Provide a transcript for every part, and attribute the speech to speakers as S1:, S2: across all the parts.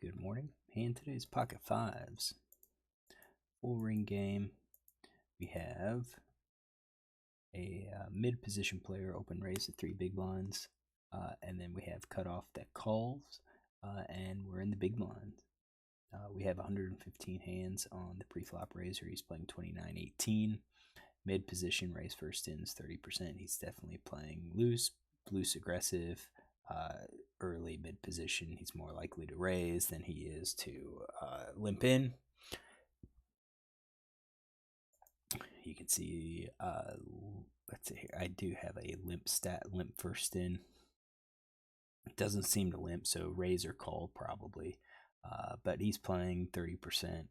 S1: Good morning. And today's pocket fives. Full ring game. We have a mid position player open raise at 3 big blinds. And then we have cutoff that calls. And we're in the big blinds. We have 115 hands on the pre-flop raiser. He's playing 29-18. Mid position raise first in is 30%. He's definitely playing loose aggressive. Early mid position, he's more likely to raise than he is to limp in. You can see, let's see here, I do have a limp first in. It doesn't seem to limp, so raise or call probably. But he's playing 30%.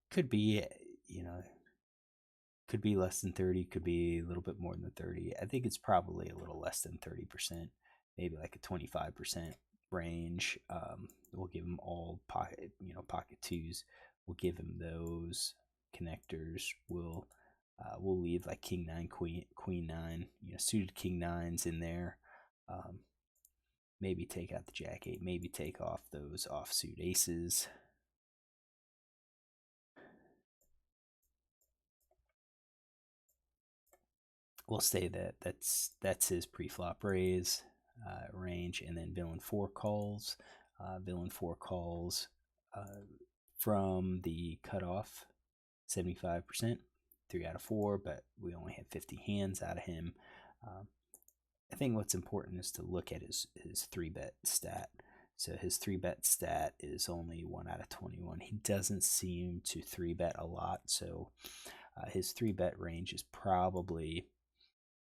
S1: Could be, could be less than 30, could be a little bit more than 30. I think it's probably a little less than 30%, maybe like a 25% range. We'll give him all pocket twos. We'll give him those connectors. We'll leave like king 9, queen 9, suited king 9s in there. Maybe take out the jack 8, maybe take off those offsuit aces. We'll say that's his pre-flop raise range, and then villain 4 calls. Villain 4 calls from the cutoff 75%, 3 out of 4, but we only have 50 hands out of him. I think what's important is to look at his 3-bet stat. So his 3-bet stat is only 1 out of 21. He doesn't seem to 3-bet a lot, so his 3-bet range is probably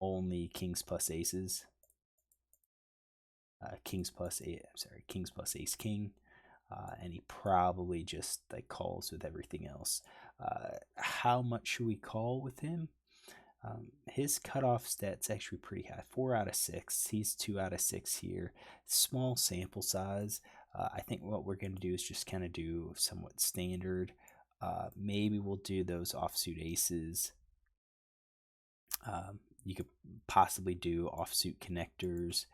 S1: only kings plus aces. Kings plus ace king. And he probably just like calls with everything else. How much should we call with him? His cutoff stat's actually pretty high, 4 out of 6. He's 2 out of 6 here. Small sample size. I think what we're going to do is just kind of do somewhat standard. Maybe we'll do those offsuit aces. You could possibly do offsuit connectors.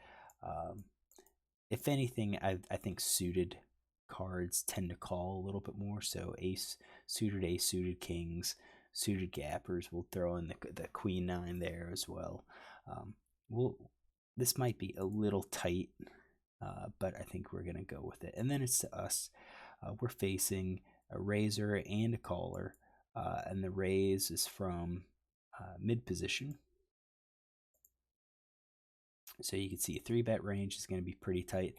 S1: If anything, I think suited cards tend to call a little bit more. So ace suited kings, suited gappers. We'll throw in the queen 9 there as well. This might be a little tight, but I think we're gonna go with it. And then it's to us. We're facing a raiser and a caller, and the raise is from mid position. So you can see a 3-bet range is going to be pretty tight.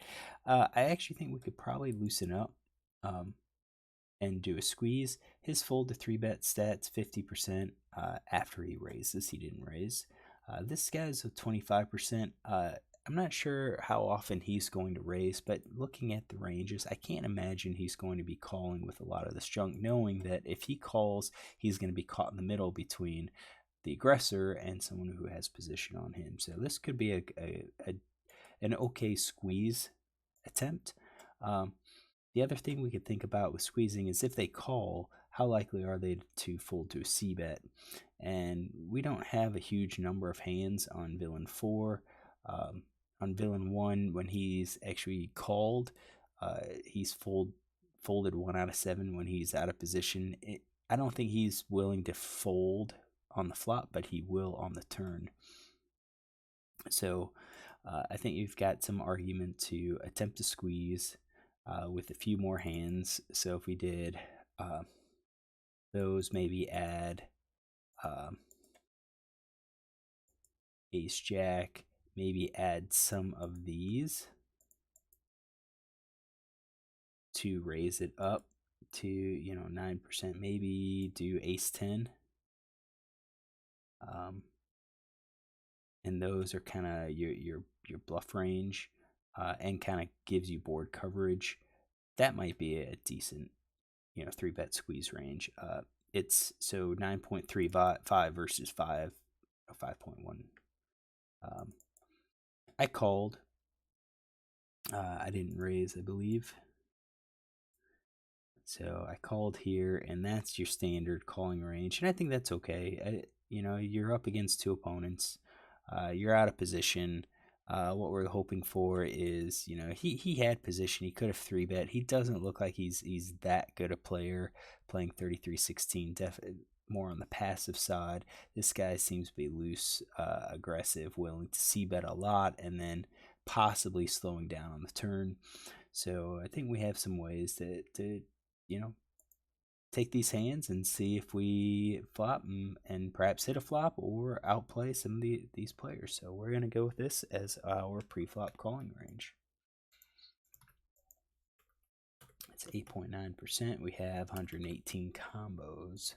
S1: I actually think we could probably loosen up and do a squeeze. His fold to 3-bet stats 50% after he raises. He didn't raise. This guy's a 25%. I'm not sure how often he's going to raise, but looking at the ranges, I can't imagine he's going to be calling with a lot of this junk, knowing that if he calls, he's going to be caught in the middle between the aggressor and someone who has position on him. So this could be an okay squeeze attempt. The other thing we could think about with squeezing is if they call, how likely are they to fold to a c-bet? And we don't have a huge number of hands on villain 4. On villain 1, when he's actually called, he's folded 1 out of 7 when he's out of position. I don't think he's willing to fold on the flop, but he will on the turn. So I think you've got some argument to attempt to squeeze with a few more hands. So if we did those, maybe add ace jack, maybe add some of these to raise it up to 9%, maybe do ace 10. And those are kind of your bluff range, and kind of gives you board coverage. That might be a decent 3-bet squeeze range. It's so 9.35 versus 5.1. I called. I didn't raise, I believe. So I called here, and that's your standard calling range, and I think that's okay. You're up against 2 opponents. You're out of position. What we're hoping for is, he had position. He could have 3-bet. He doesn't look like he's that good a player, playing 33-16. More on the passive side. This guy seems to be loose, aggressive, willing to c-bet a lot, and then possibly slowing down on the turn. So I think we have some ways to take these hands and see if we flop and perhaps hit a flop or outplay some of these players. So we're going to go with this as our pre-flop calling range. It's 8.9%. We have 118 combos.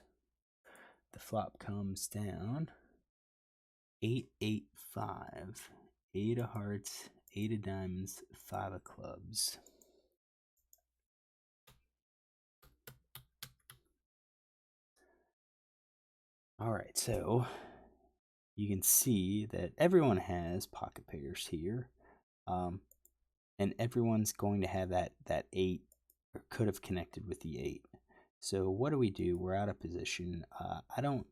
S1: The flop comes down 8-8-5. 8 of hearts, 8 of diamonds, 5 of clubs. All right, so you can see that everyone has pocket pairs here, and everyone's going to have that 8 or could have connected with the 8. So what do? We're out of position. I don't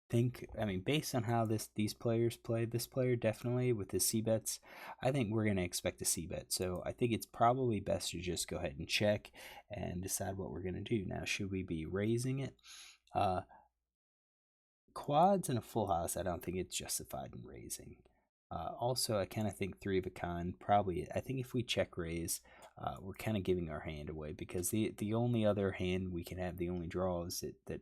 S1: think, based on how these players play, this player definitely with his c-bets, I think we're going to expect a c-bet. So I think it's probably best to just go ahead and check and decide what we're going to do. Now, should we be raising it? Quads and a full house, I don't think it's justified in raising. Also, I kind of think 3 of a kind, probably, I think if we check raise, we're kind of giving our hand away, because the only other hand we can have, the only draws that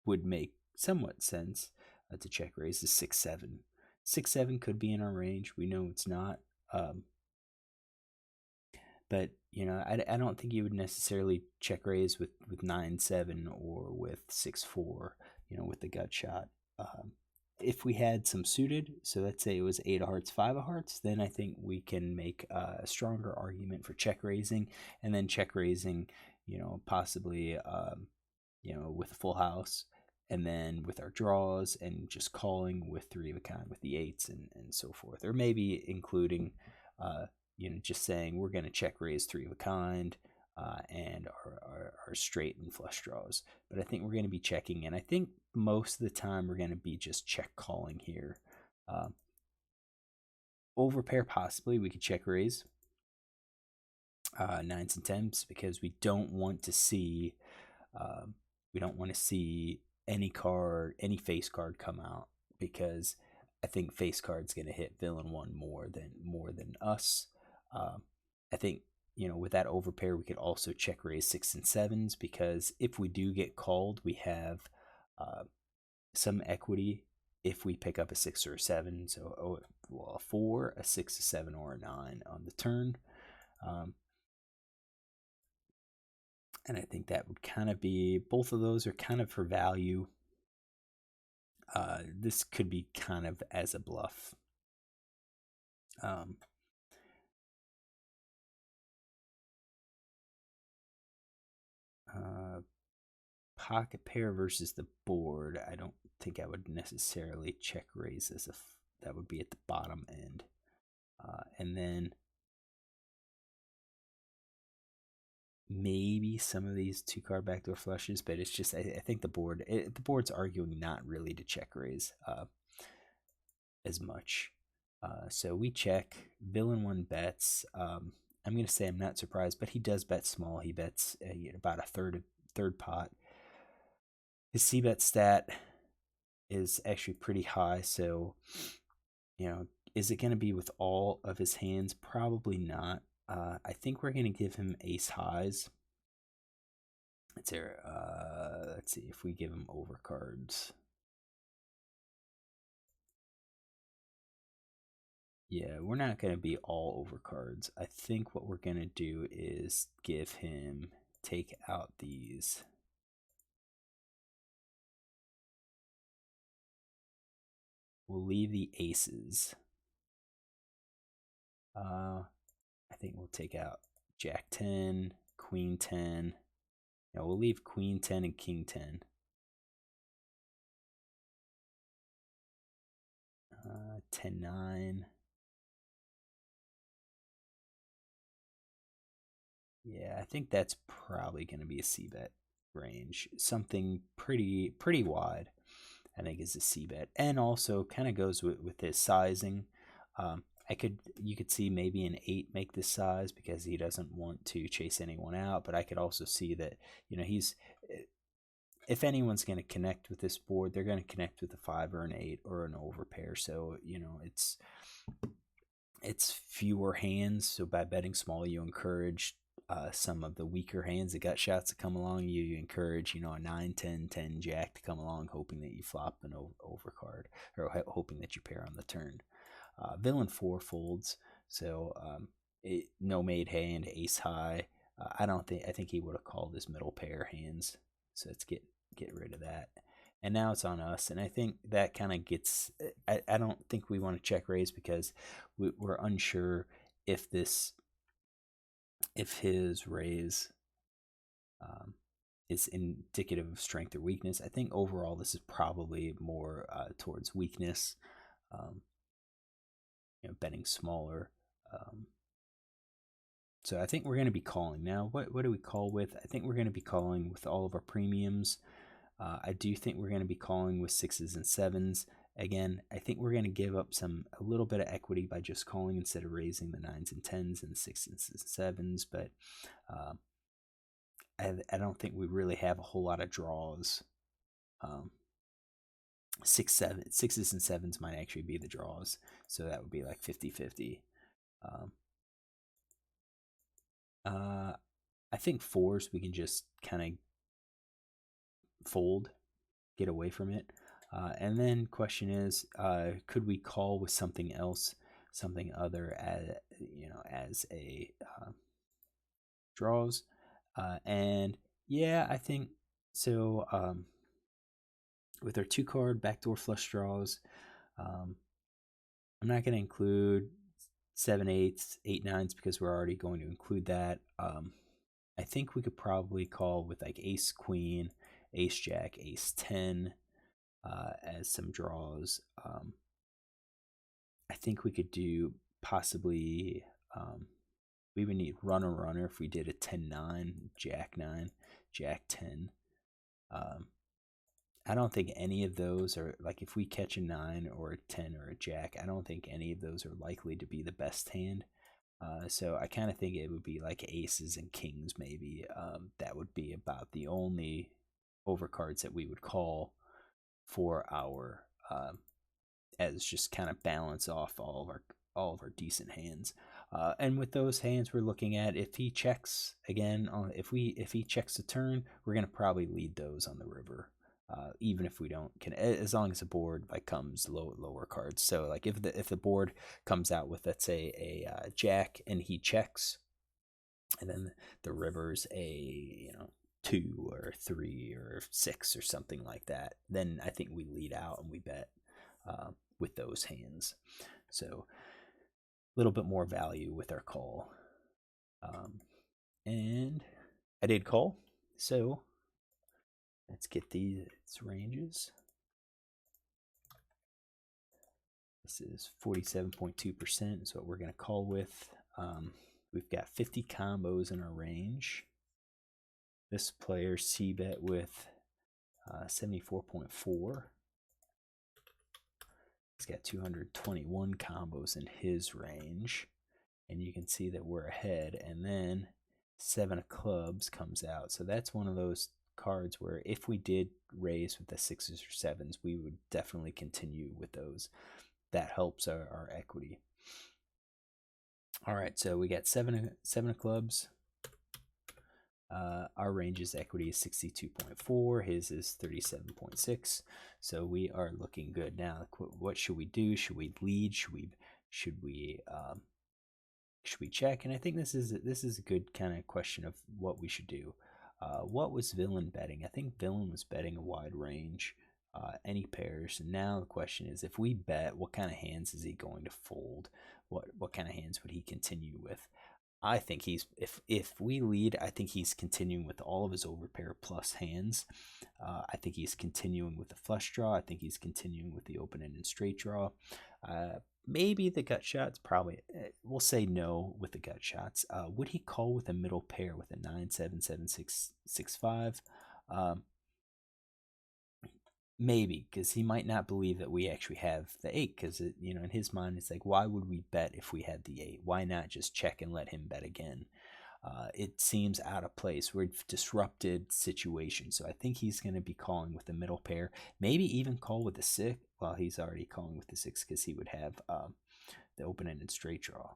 S1: would make somewhat sense to check raise is 6-7. 6-7 could be in our range. We know it's not. But I don't think you would necessarily check raise with 9-7 or with 6-4. With the gut shot. If we had some suited, so let's say it was 8 of hearts, 5 of hearts, then I think we can make a stronger argument for check raising, and then check raising, possibly, with a full house, and then with our draws, and just calling with 3 of a kind, with the 8s, and so forth. Or maybe including, just saying we're going to check raise 3 of a kind, and our straight and flush draws. But I think we're going to be checking, and I think most of the time we're going to be just check calling here. Overpair, possibly we could check raise 9s and 10s, because we don't want to see any face card come out, because I think face card's going to hit villain 1 more than us. I think with that overpair, we could also check raise 6 and 7s, because if we do get called, we have some equity if we pick up a 6 or a 7. So a 4, a 6, a 7, or a 9 on the turn. And I think that would kind of be, both of those are kind of for value. This could be kind of as a bluff. Pocket pair versus the board, I don't think I would necessarily check raise as if that would be at the bottom end. And then maybe some of these 2-card backdoor flushes, but it's just, I think the board's arguing not really to check raise as much. So we check. Villain 1 bets. I'm going to say I'm not surprised, but he does bet small. He bets about a third pot. His c-bet stat is actually pretty high, so is it going to be with all of his hands? Probably not. I think we're going to give him ace highs. Let's see if we give him overcards. Yeah, we're not going to be all overcards. I think what we're going to do is give him, take out these. We'll leave the aces. I think we'll take out Jack 10, Queen 10. No, we'll leave Queen 10 and King 10. 10-9. Yeah, I think that's probably going to be a c-bet range. Something pretty wide, I think, is a c-bet. And also kind of goes with his sizing. you could see maybe an 8 make this size because he doesn't want to chase anyone out, but I could also see that, he's, if anyone's going to connect with this board, they're going to connect with a 5 or an 8 or an overpair. So, it's fewer hands. So by betting small, you encourage some of the weaker hands, the gut shots to come along. You encourage, a 9, 10, 10 jack to come along, hoping that you flop an overcard, or hoping that you pair on the turn. Villain 4 folds, so no made hand, ace high. I think he would have called his middle pair hands. So let's get rid of that. And now it's on us, and I think that kind of gets. I don't think we want to check raise because we're unsure if his raise is indicative of strength or weakness. I think overall this is probably more towards weakness. Betting smaller. So I think we're going to be calling now. What do we call with? I think we're going to be calling with all of our premiums. I do think we're going to be calling with 6s and 7s. Again, I think we're going to give up a little bit of equity by just calling instead of raising the 9s and 10s and 6s and 7s. But I don't think we really have a whole lot of draws. 6s and 7s might actually be the draws. So that would be like 50-50. I think 4s we can just kind of fold, get away from it. And then question is, could we call with something else, something other as a draws? And yeah, I think so. With our 2-card backdoor flush draws, I'm not going to include 7/8, 8/9 because we're already going to include that. I think we could probably call with like ace queen, ace jack, ace 10 as some draws. I think we could do possibly, we would need runner if we did a 10-9, jack 9, jack 10. I don't think any of those are, like, if we catch a 9 or a 10 or a jack, I don't think any of those are likely to be the best hand. So I kind of think it would be like aces and kings maybe. That would be about the only overcards that we would call for our as just kind of balance off all of our decent hands. And with those hands, we're looking at if he checks again. If he checks the turn, we're gonna probably lead those on the river. Even if we don't, as long as the board like comes lower cards. So like if the board comes out with, let's say, a jack and he checks, and then the river's a 2 or 3 or 6 or something like that, then I think we lead out and we bet with those hands. So a little bit more value with our call. And I did call, so let's get these ranges. This is 47.2% is what we're going to call with. We've got 50 combos in our range. This player c-bet with 74.4. He's got 221 combos in his range. And you can see that we're ahead. And then 7 of clubs comes out. So that's one of those cards where if we did raise with the 6s or 7s, we would definitely continue with those. That helps our equity. All right, so we got 7 of clubs. Our range's equity is 62.4. His is 37.6. So we are looking good. Now, what should we do? Should we lead? Should we check? And I think this is a good kind of question of what we should do. What was Villain betting? I think Villain was betting a wide range, any pairs. And now the question is, if we bet, what kind of hands is he going to fold? What kind of hands would he continue with? I think he's, if we lead, I think he's continuing with all of his overpair plus hands. I think he's continuing with the flush draw. I think he's continuing with the open-ended straight draw. Maybe the gut shots, probably. We'll say no with the gut shots. Would he call with a middle pair with a 9, 7, 7, 6, 6, 5? maybe, because he might not believe that we actually have the 8, because in his mind it's like, why would we bet if we had the 8? Why not just check and let him bet again? It seems out of place. We're disrupted situation, so I think he's going to be calling with the middle pair, maybe even call with the 6. Well, he's already calling with the 6 because he would have the open-ended straight draw.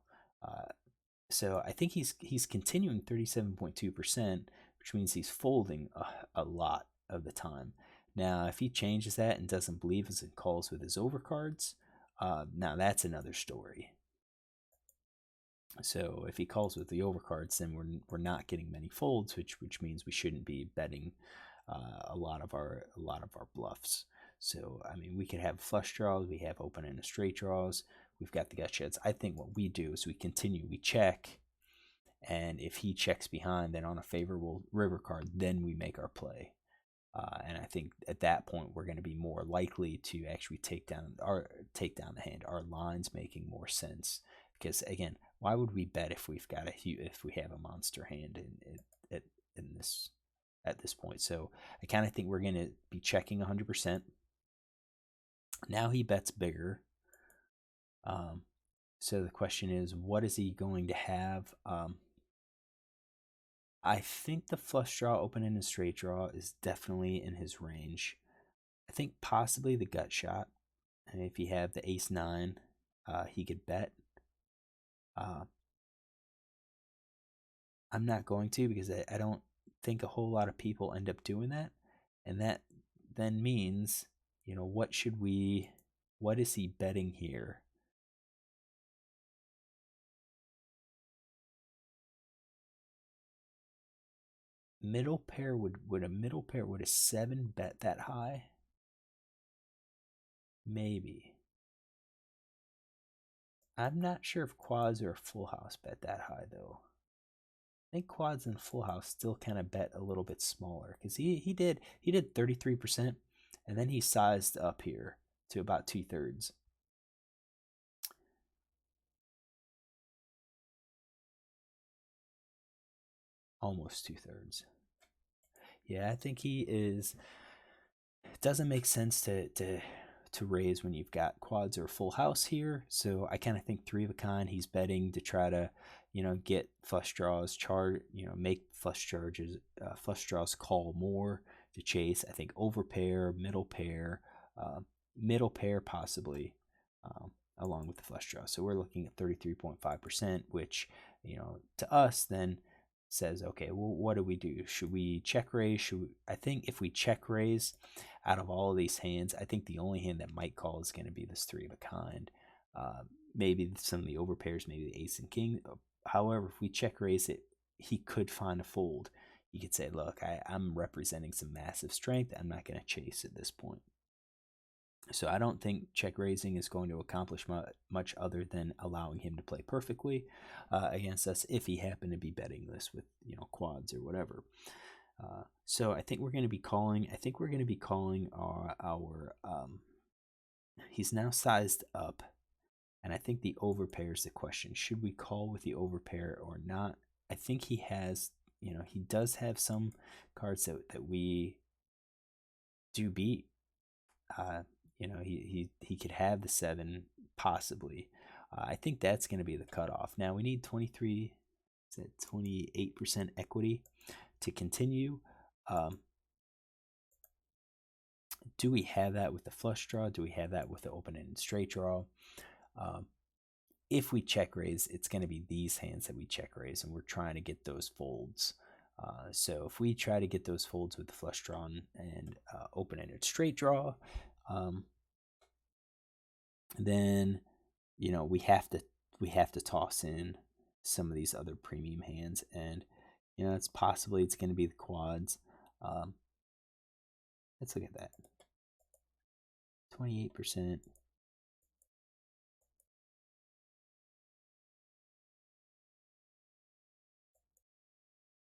S1: So I think he's continuing 37.2%, which means he's folding a lot of the time. Now, if he changes that and doesn't believe us and calls with his overcards, now that's another story. So if he calls with the overcards, then we're not getting many folds, which means we shouldn't be betting a lot of our bluffs. So I mean, we could have flush draws, we have open and straight draws, we've got the gut sheds. I think what we do is we continue, we check, and if he checks behind, then on a favorable river card, then we make our play. And I think at that point we're going to be more likely to actually take down the hand. Our lines making more sense, because again, why would we bet if we have a monster hand in this at this point? So I kind of think we're going to be checking 100%. Now he bets bigger. So the question is, what is he going to have? I think the flush draw, open ended straight draw is definitely in his range. I think possibly the gut shot. And if you have the ace 9, he could bet. I'm not going to, because I don't think a whole lot of people end up doing that. And that then means, what is he betting here? Middle pair, would a 7 bet that high? Maybe. I'm not sure if quads or a full house bet that high though. I think quads and full house still kind of bet a little bit smaller, because he did 33%, and then he sized up here to about 2/3. Almost 2/3. Yeah, I think he is. It doesn't make sense to raise when you've got quads or full house here. So I kind of think 3 of a kind. He's betting to try to, get flush draws, make flush draws call more to chase. I think over pair, middle pair possibly, along with the flush draw. So we're looking at 33.5%, which, to us then says, okay, well, what do we do? Should we check raise? I think if we check raise, out of all of these hands, I think the only hand that might call is going to be this 3 of a kind. Maybe some of the overpairs, maybe the ace and king. However, if we check raise it, he could find a fold. You could say, look, I'm representing some massive strength. I'm not going to chase at this point. So I don't think check raising is going to accomplish much other than allowing him to play perfectly against us if he happened to be betting this with quads or whatever. So I think we're going to be calling. I think we're going to be calling our he's now sized up, and I think the overpair is the question. Should we call with the overpair or not? I think he has, he does have some cards that we do beat. He could have the 7 possibly. I think that's going to be the cutoff. Now we need 28% equity to continue. Do we have that with the flush draw? Do we have that with the open-ended straight draw? If we check raise, it's going to be these hands that we check raise, and we're trying to get those folds. So if we try to get those folds with the flush draw and open-ended straight draw, then we have to toss in some of these other premium hands, and it's going to be the quads. Let's look at that. 28%.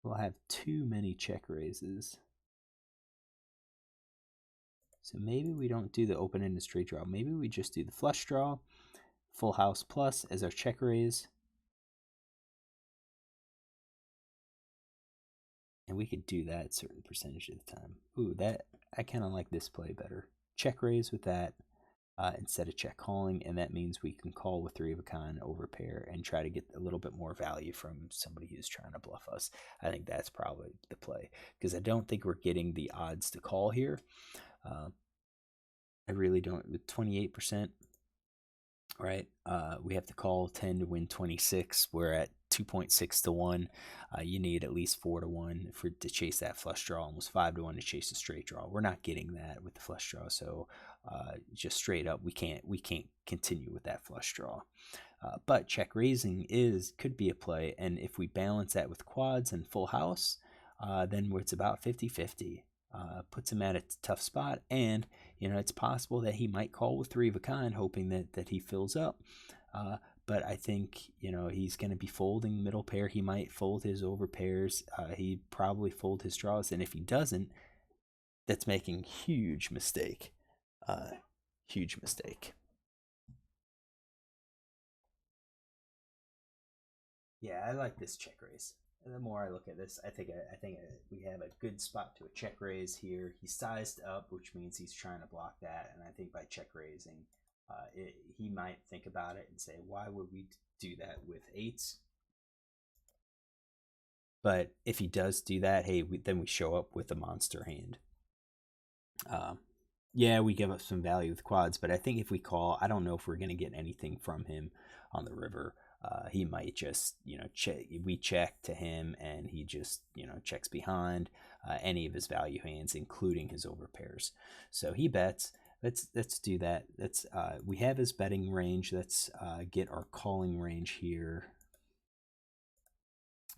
S1: We'll have too many check raises. So maybe we don't do the open-ended straight draw. Maybe we just do the flush draw, full house plus as our check raise. And we could do that a certain percentage of the time. Ooh, I kind of like this play better. check raise with that instead of check calling, and that means we can call with three of a kind over pair and try to get a little bit more value from somebody who's trying to bluff us. I think that's probably the play, because I don't think we're getting the odds to call here. I really don't. With 28%, right? We have to call 10 to win 26. We're at 2.6 to 1. You need at least 4 to 1 to chase that flush draw, almost 5 to 1 to chase a straight draw. We're not getting that with the flush draw, so just straight up, we can't continue with that flush draw. But check raising could be a play, and if we balance that with quads and full house, then it's about 50-50. Puts him at a tough spot, and it's possible that he might call with three of a kind, hoping that he fills up. But I think he's going to be folding middle pair. He might fold his over pairs. He probably fold his draws, and if he doesn't, that's making huge mistake. Huge mistake. Yeah, I like this check raise. And the more I look at this, I think we have a good spot to a check raise here. He's sized up, which means he's trying to block that. And I think by check raising, he might think about it and say, why would we do that with eights? But if he does do that, hey, then we show up with a monster hand. Yeah, we give up some value with quads, but I think if we call, I don't know if we're going to get anything from him on the river. He might just, check. We check to him, and he just, checks behind any of his value hands, including his overpairs. So he bets. Let's do that. We have his betting range. Let's get our calling range here.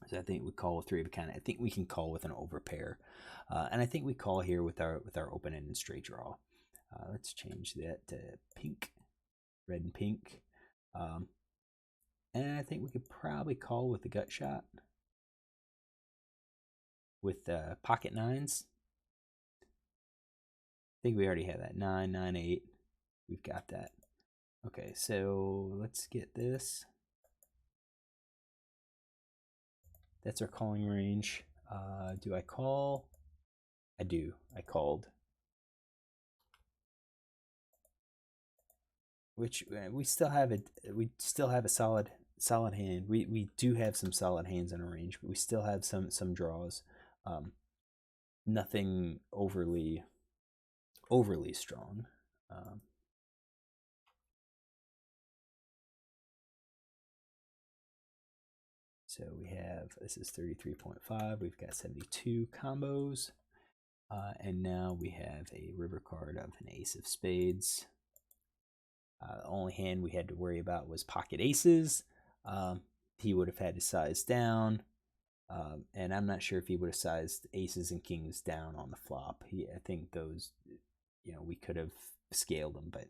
S1: So I think we call with three of a kind. I think we can call with an overpair, and I think we call here with our open end and straight draw. Let's change that to pink, red and pink. And I think we could probably call with the gut shot with pocket nines. I think we already have that 9, 9, 8. We've got that. Okay, so let's get this. That's our calling range. Do I call? I do. I called. Which we still have a solid hand. We do have some solid hands in our range, but we still have some draws. Nothing overly strong. So we have, this is 33.5. We've got 72 combos, and now we have a river card of an ace of spades. The only hand we had to worry about was pocket aces. He would have had to size down, and I'm not sure if he would have sized aces and kings down on the flop. I think those, we could have scaled them, but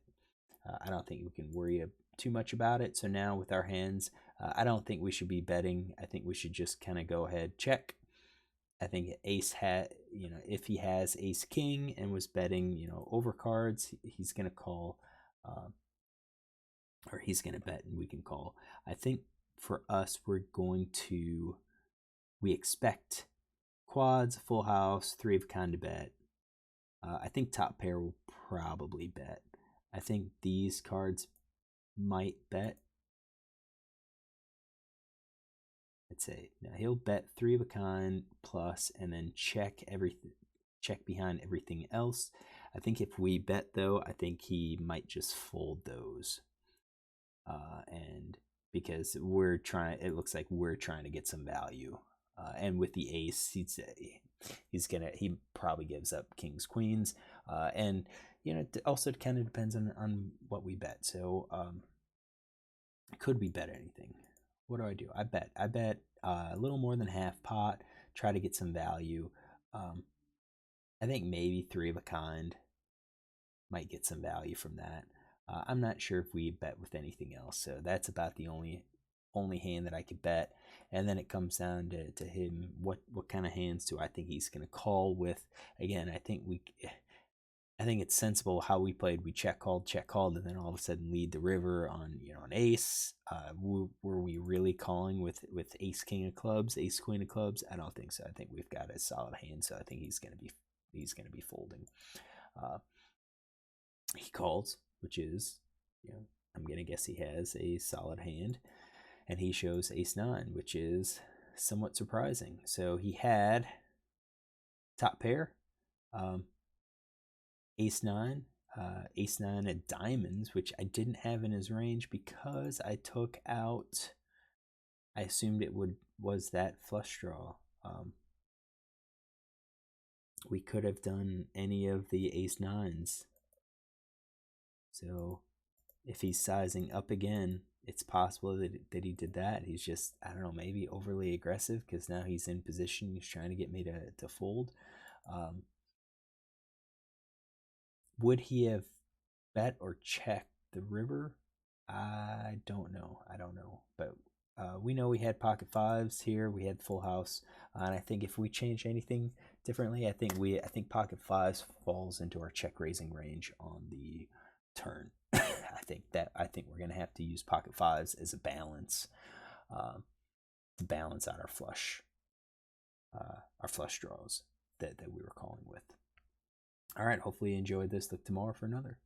S1: I don't think we can worry too much about it. So now with our hands, I don't think we should be betting. I think we should just kind of go ahead, check. I think ace if he has ace king and was betting, over cards, he's going to call, or he's going to bet and we can call. I think for us, we expect quads, full house, three of a kind to bet. I think top pair will probably bet. I think these cards might bet. Let's say now he'll bet three of a kind plus, and then check behind everything else. I think if we bet though, I think he might just fold those. And because it looks like we're trying to get some value. And with the ace, he probably gives up kings, queens, and it also kind of depends on what we bet. So could we bet anything? What do? I bet a little more than half pot. Try to get some value. I think maybe three of a kind might get some value from that. I'm not sure if we bet with anything else, so that's about the only hand that I could bet. And then it comes down to him. What kind of hands do I think he's going to call with? Again, I think it's sensible how we played. We check called, and then all of a sudden lead the river on an ace. Were we really calling with ace king of clubs, ace queen of clubs? I don't think so. I think we've got a solid hand, so I think he's going to be folding. he calls, which is, I'm going to guess he has a solid hand. And he shows ace nine, which is somewhat surprising. So he had top pair, um, ace nine, ace nine at diamonds, which I didn't have in his range because I took out. I assumed it was that flush draw. We could have done any of the ace nines. So if he's sizing up again, it's possible that he did that. He's just, I don't know, maybe overly aggressive because now he's in position. He's trying to get me to fold. Would he have bet or checked the river? I don't know. But we know we had pocket fives here. We had full house, and I think if we change anything differently, I think pocket fives falls into our check raising range on the turn. I think we're gonna have to use pocket fives as a balance, to balance out our flush draws that we were calling with. All right, hopefully you enjoyed this. Look tomorrow for another.